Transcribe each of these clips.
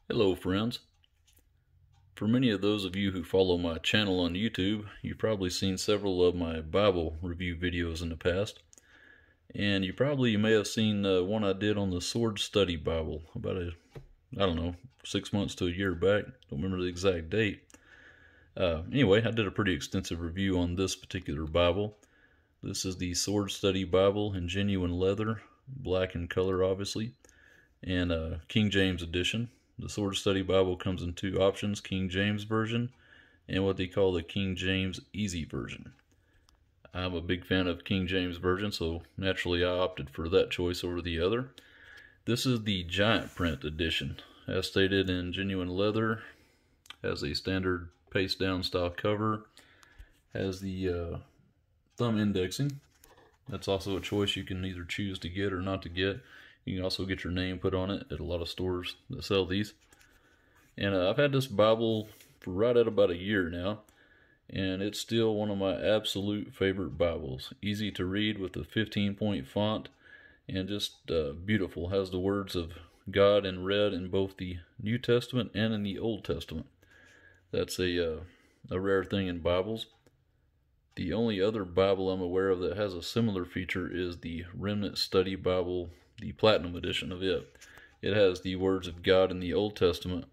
Hello friends. For many of those of you who follow my channel on YouTube, you've probably seen several of my Bible review videos in the past. And you may have seen one I did on the Sword Study Bible about I don't know, 6 months to a year back. Don't remember the exact date. Anyway, I did a pretty extensive review on this particular Bible. This is the Sword Study Bible in genuine leather, black in color obviously, and King James edition. The Sword Study Bible comes in two options, King James Version and what they call the King James Easy Version. I'm a big fan of King James Version, so naturally I opted for that choice over the other. This is the giant print edition. As stated, in genuine leather, has a standard paste down style cover, has the thumb indexing. That's also a choice you can either choose to get or not to get. You can also get your name put on it at a lot of stores that sell these. And I've had this Bible for right at about a year now, and it's still one of my absolute favorite Bibles. Easy to read with a 15-point font, and just beautiful. Has the words of God in red in both the New Testament and in the Old Testament. That's a rare thing in Bibles. The only other Bible I'm aware of that has a similar feature is the Remnant Study Bible, the Platinum edition of it. It has the words of God in the Old Testament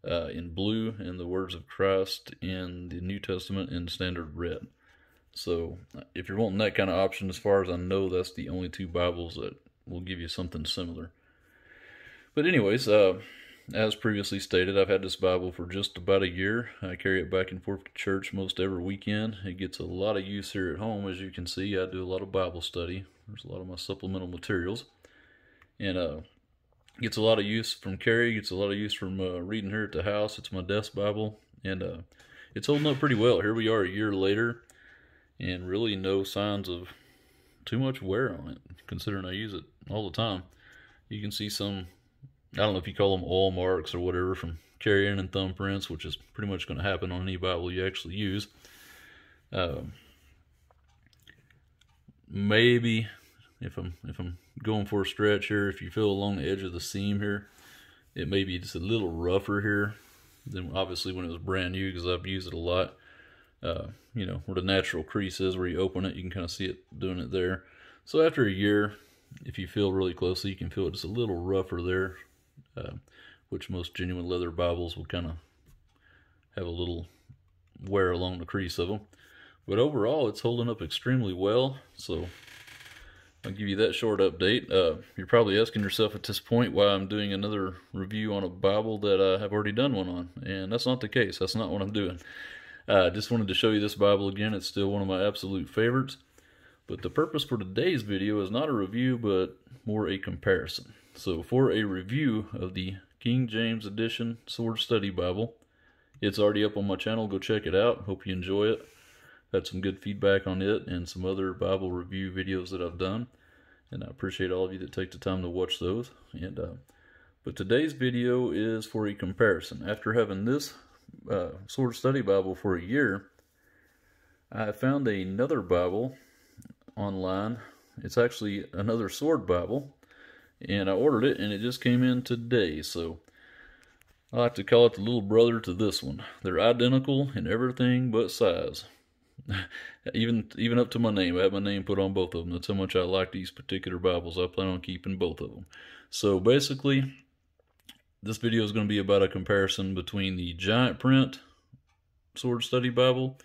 in blue and the words of Christ in the New Testament in standard red. So if you're wanting that kind of option, as far as I know, that's the only two Bibles that will give you something similar. But anyways, as previously stated, I've had this Bible for just about a year. I carry it back and forth to church most every weekend. It gets a lot of use here at home. As you can see, I do a lot of Bible study. There's a lot of my supplemental materials. And gets a lot of use from carry, gets a lot of use from reading here at the house. It's my desk Bible, and it's holding up pretty well. Here we are a year later, and really no signs of too much wear on it, considering I use it all the time. You can see some, I don't know if you call them oil marks or whatever, from carrying and thumbprints, which is pretty much going to happen on any Bible you actually use. Maybe if I'm going for a stretch here, if you feel along the edge of the seam here, it may be just a little rougher here than obviously when it was brand new, because I've used it a lot. You know, where the natural crease is, where you open it, you can kind of see it doing it there. So after a year, if you feel really closely, you can feel it just a little rougher there, which most genuine leather Bibles will kind of have a little wear along the crease of them. But overall, it's holding up extremely well, so I'll give you that short update. You're probably asking yourself at this point why I'm doing another review on a Bible that I have already done one on, and that's not the case. That's not what I'm doing. I just wanted to show you this Bible again. It's still one of my absolute favorites. But the purpose for today's video is not a review, but more a comparison. So for a review of the King James Edition Sword Study Bible, it's already up on my channel. Go check it out. Hope you enjoy it. Had some good feedback on it and some other Bible review videos that I've done, and I appreciate all of you that take the time to watch those. But today's video is for a comparison. After having this Sword Study Bible for a year, I found another Bible online. It's actually another sword Bible, and I ordered it, and it just came in today. So I like to call it the little brother to this one. They're identical in everything but size. even up to my name. I have my name put on both of them. That's how much I like these particular Bibles. I plan on keeping both of them. So basically, this video is going to be about a comparison between the giant print Sword Study Bible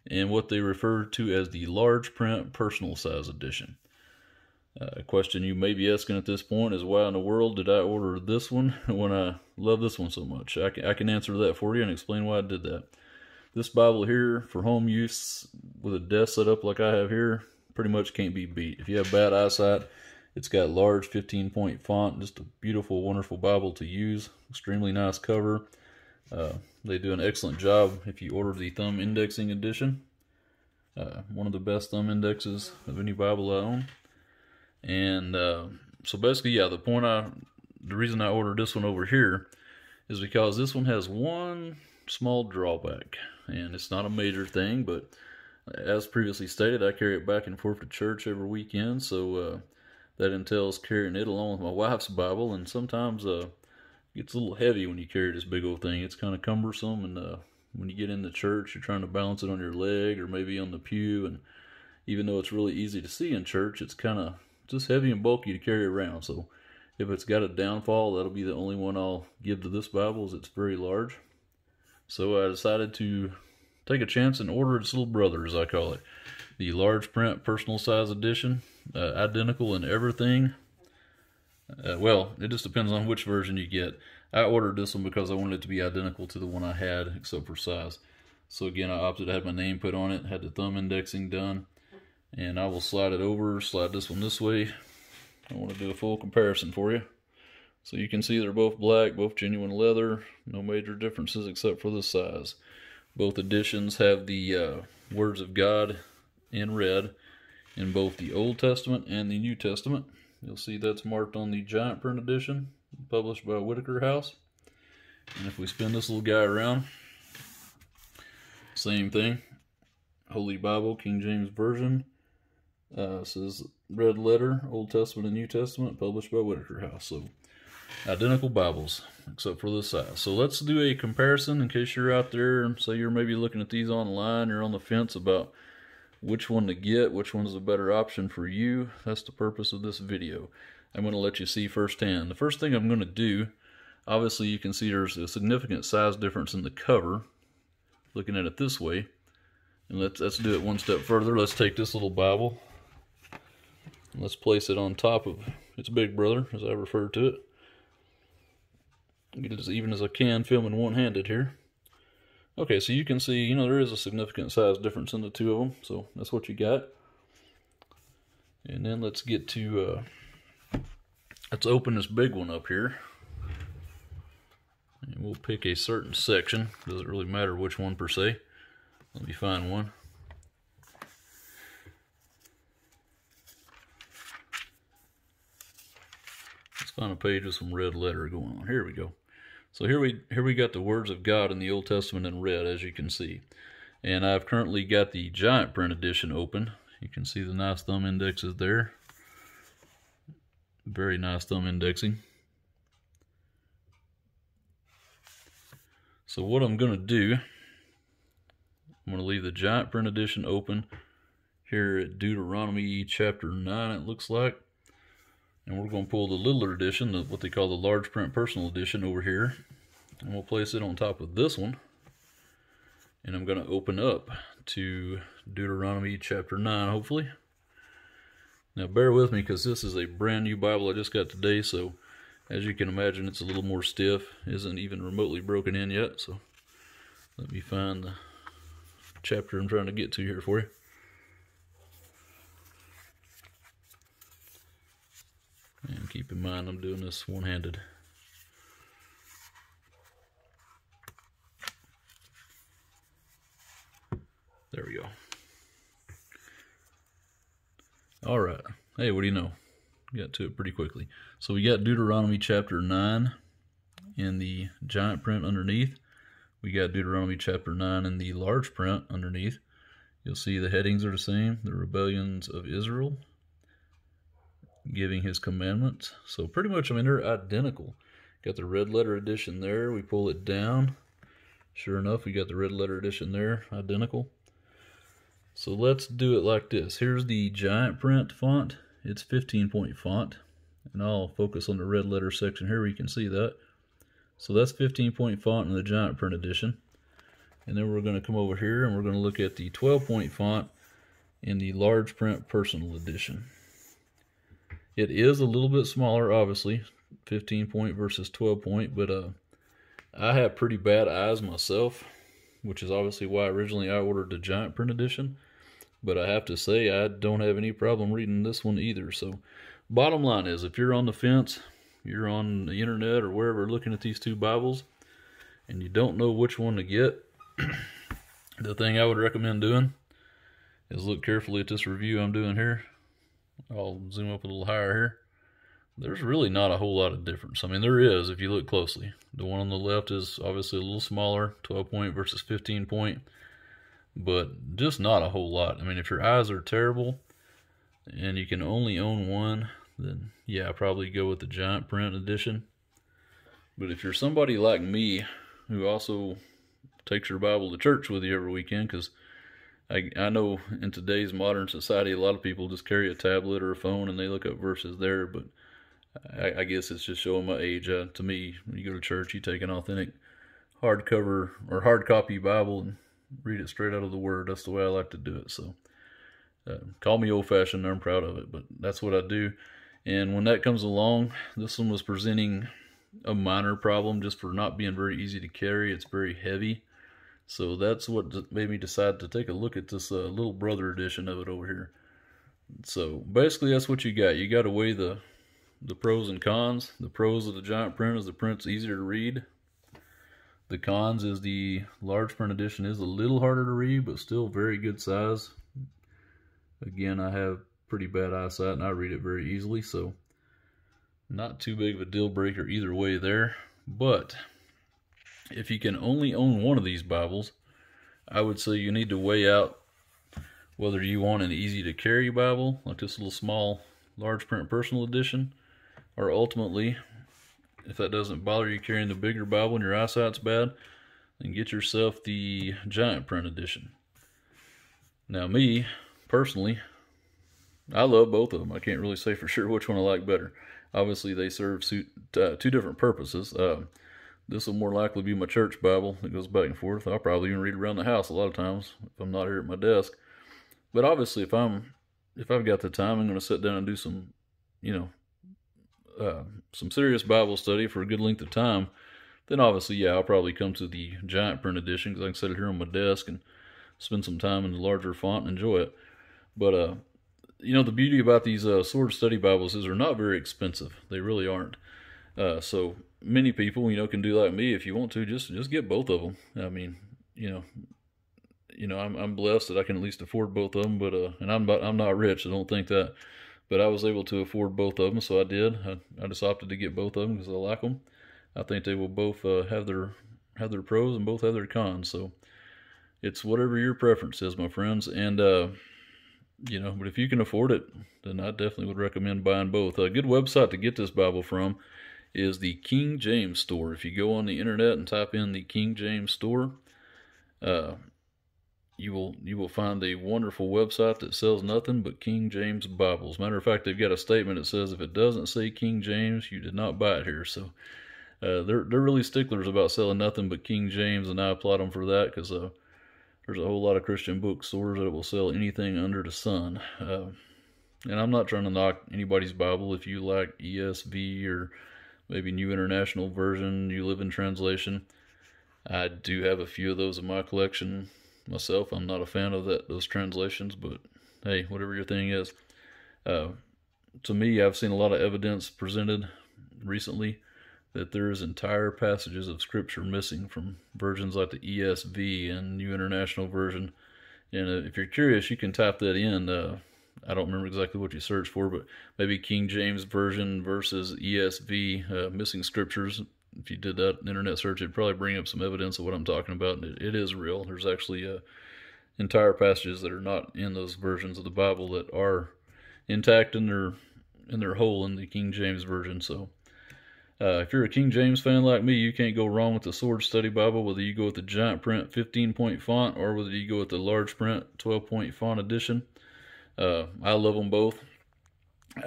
and what they refer to as the Large Print Personal Size Edition. A question you may be asking at this point is, why in the world did I order this one when I love this one so much? I can answer that for you and explain why I did that. This Bible here, for home use with a desk set up like I have here, pretty much can't be beat. If you have bad eyesight, it's got large 15-point font. Just a beautiful, wonderful Bible to use. Extremely nice cover. They do an excellent job if you order the thumb indexing edition. One of the best thumb indexes of any Bible I own. And so basically, yeah, the reason I ordered this one over here is because this one has one small drawback, and it's not a major thing, but as previously stated, I carry it back and forth to church every weekend, so that entails carrying it along with my wife's Bible, and sometimes gets a little heavy when you carry this big old thing. It's kind of cumbersome, and when you get into church, you're trying to balance it on your leg or maybe on the pew, and even though it's really easy to see in church, it's kind of just heavy and bulky to carry around. So if it's got a downfall, that'll be the only one I'll give to this Bible, as it's very large. So I decided to take a chance and order its little brother, as I call it, the Large Print Personal Size Edition, identical in everything. Well, it just depends on which version you get. I ordered this one because I wanted it to be identical to the one I had, except for size. So again, I opted to have my name put on it, had the thumb indexing done, and I will slide it over, slide this one this way. I want to do a full comparison for you. So you can see they're both black, both genuine leather, no major differences except for the size. Both editions have the words of God in red in both the Old Testament and the New Testament. You'll see that's marked on the giant print edition, published by Whitaker House. And if we spin this little guy around, same thing. Holy Bible, King James Version. Says red letter, Old Testament and New Testament, published by Whitaker House. So identical Bibles, except for this size. So let's do a comparison in case you're out there and say you're maybe looking at these online, you're on the fence about which one to get, which one is a better option for you. That's the purpose of this video. I'm going to let you see firsthand. The first thing I'm going to do, obviously you can see there's a significant size difference in the cover, looking at it this way. And let's do it one step further. Let's take this little Bible, and let's place it on top of its big brother, as I refer to it. Get it as even as I can, filming one-handed here. Okay, so you can see, you know, there is a significant size difference in the two of them, so that's what you got. And then let's get to, let's open this big one up here. And we'll pick a certain section. Doesn't really matter which one per se. Let me find one. Let's find a page with some red letter going on. Here we go. So here we got the words of God in the Old Testament in red, as you can see. And I've currently got the giant print edition open. You can see the nice thumb indexes there. Very nice thumb indexing. So what I'm going to do, I'm going to leave the giant print edition open here at Deuteronomy chapter 9, it looks like. And we're going to pull the littler edition, what they call the Large Print Personal Edition, over here. And we'll place it on top of this one. And I'm going to open up to Deuteronomy chapter 9, hopefully. Now bear with me, because this is a brand new Bible I just got today, so as you can imagine, it's a little more stiff. Isn't even remotely broken in yet, so let me find the chapter I'm trying to get to here for you. And keep in mind, I'm doing this one-handed. There we go. All right. Hey, what do you know? Got to it pretty quickly. So we got Deuteronomy chapter 9 in the giant print underneath. We got Deuteronomy chapter 9 in the large print underneath. You'll see the headings are the same. The rebellions of Israel, giving his commandments. So pretty much, I mean, they're identical. Got the red letter edition there. We pull it down. Sure enough, we got the red letter edition there, identical. So let's do it like this. Here's the giant print font. It's 15-point font. And I'll focus on the red letter section here where you can see that. So that's 15-point font in the giant print edition. And then we're going to come over here and we're going to look at the 12-point font in the large print personal edition. It is a little bit smaller, obviously, 15-point versus 12-point, but I have pretty bad eyes myself, which is obviously why originally I ordered the giant print edition. But I have to say, I don't have any problem reading this one either. So bottom line is, if you're on the fence, you're on the internet or wherever looking at these two Bibles, and you don't know which one to get, the thing I would recommend doing is look carefully at this review I'm doing here. I'll zoom up a little higher here. There's really not a whole lot of difference. I mean, there is if you look closely. The one on the left is obviously a little smaller, 12-point versus 15-point, but just not a whole lot. I mean, if your eyes are terrible and you can only own one, then yeah, probably go with the giant print edition. But if you're somebody like me who also takes your Bible to church with you every weekend, because I know in today's modern society, a lot of people just carry a tablet or a phone and they look up verses there, but I guess it's just showing my age. To me, when you go to church, you take an authentic hardcover or hard copy Bible and read it straight out of the Word. That's the way I like to do it. So call me old-fashioned, I'm proud of it, but that's what I do. And when that comes along, this one was presenting a minor problem just for not being very easy to carry. It's very heavy. So that's what made me decide to take a look at this little brother edition of it over here. So basically that's what you got. You got to weigh the pros and cons. The pros of the giant print is the print's easier to read. The cons is the large print edition is a little harder to read, but still very good size. Again, I have pretty bad eyesight and I read it very easily, so not too big of a deal breaker either way there. But if you can only own one of these Bibles, I would say you need to weigh out whether you want an easy to carry Bible like this little small Large Print Personal Edition, or ultimately, if that doesn't bother you carrying the bigger Bible and your eyesight's bad, then get yourself the giant print edition. Now me, personally, I love both of them. I can't really say for sure which one I like better. Obviously, they serve two different purposes. This will more likely be my church Bible that goes back and forth. I'll probably even read around the house a lot of times if I'm not here at my desk. But obviously, if I've got the time, I'm going to sit down and do some, some serious Bible study for a good length of time. Then obviously, yeah, I'll probably come to the giant print edition because I can set it here on my desk and spend some time in the larger font and enjoy it. But the beauty about these sword study Bibles is they're not very expensive. They really aren't. So many people, can do like me. If you want to, just get both of them. I mean, I'm blessed that I can at least afford both of them. But and I'm not rich. I don't think that. But I was able to afford both of them, so I did. I just opted to get both of them because I like them. I think they will both have their pros and both have their cons. So it's whatever your preference is, my friends. And but if you can afford it, then I definitely would recommend buying both. A good website to get this Bible from is the King James Store. If you go on the internet and type in the King James Store, you will find a wonderful website that sells nothing but King James Bibles. Matter of fact, they've got a statement that says if it doesn't say King James, you did not buy it here. So they're really sticklers about selling nothing but King James, and I applaud them for that because there's a whole lot of Christian bookstores that will sell anything under the sun. And I'm not trying to knock anybody's Bible. If you like ESV or maybe New International Version, New Living Translation, I do have a few of those in my collection myself. I'm not a fan of those translations, but hey, whatever your thing is. To me, I've seen a lot of evidence presented recently that there's entire passages of Scripture missing from versions like the ESV and New International Version. And if you're curious, you can type that in. I don't remember exactly what you searched for, but maybe King James Version versus ESV, missing Scriptures. If you did that internet search, it'd probably bring up some evidence of what I'm talking about. And it is real. There's actually entire passages that are not in those versions of the Bible that are intact in their whole in the King James Version. So if you're a King James fan like me, you can't go wrong with the Sword Study Bible, whether you go with the giant print 15-point font or whether you go with the large print 12-point font edition. I love them both.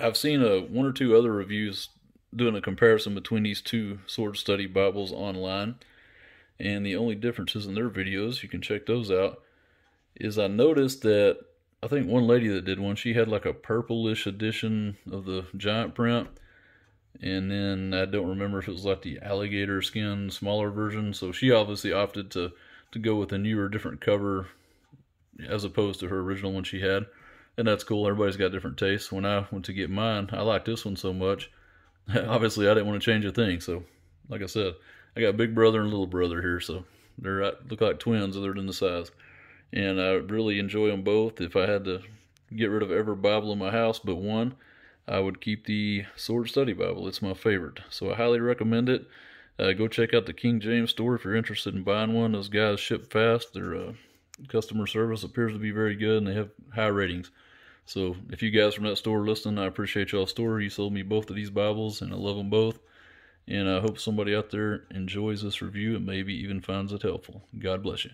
I've seen one or two other reviews doing a comparison between these two Sword Study Bibles online, and the only differences in their videos, you can check those out, is I noticed that I think one lady that did one, she had like a purplish edition of the giant print, and then I don't remember if it was like the alligator skin smaller version, so she obviously opted to go with a newer, different cover as opposed to her original one she had. And that's cool. Everybody's got different tastes. When I went to get mine, I liked this one so much. Obviously, I didn't want to change a thing. So, like I said, I got big brother and little brother here. So, they look like twins other than the size. And I really enjoy them both. If I had to get rid of every Bible in my house but one, I would keep the Sword Study Bible. It's my favorite. So, I highly recommend it. Go check out the King James Store if you're interested in buying one. Those guys ship fast. Their customer service appears to be very good, and they have high ratings. So if you guys from that store listening, I appreciate y'all's store. You sold me both of these Bibles, and I love them both. And I hope somebody out there enjoys this review and maybe even finds it helpful. God bless you.